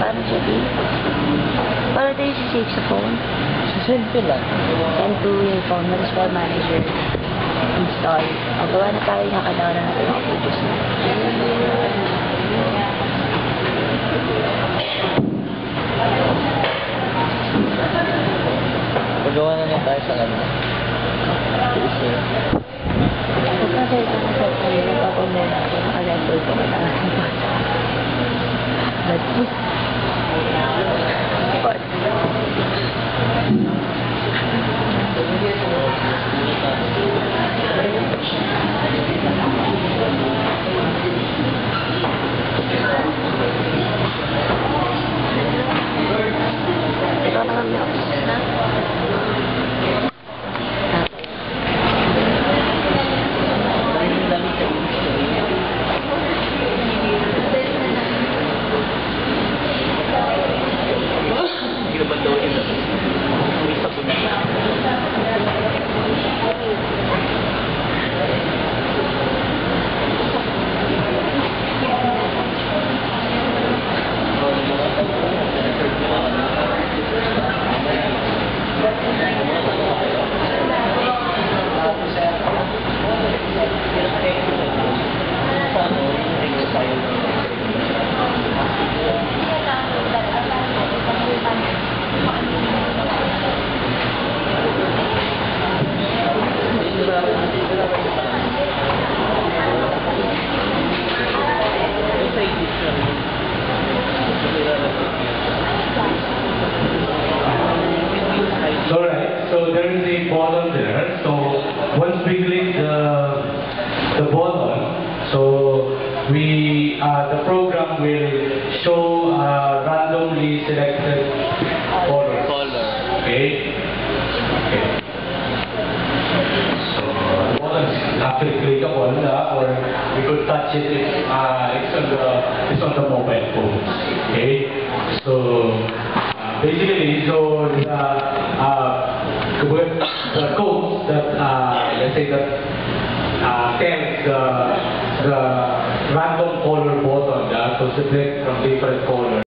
Paano siya din? Paano tayo si saxophone? Send ko lang. Send to your phone, Microsoft Manager. Install. O, gawa na tayo, nakadawa na natin ang videos na. Pagawa na lang tayo sa kanya. Huwag na tayo sa set tayo, nagpapamuna ako, naka-record ko na ang bata. That's it. But, ito na kami ako. Alright, so there is a bottom there. So once we click the bottom, so the program will show randomly selected color. Okay. Okay. So the bottom is actually clickable, or we could touch it. It's on the mobile phone. Okay. So basically, so the code that let's say that tells the random color button to select from different colors.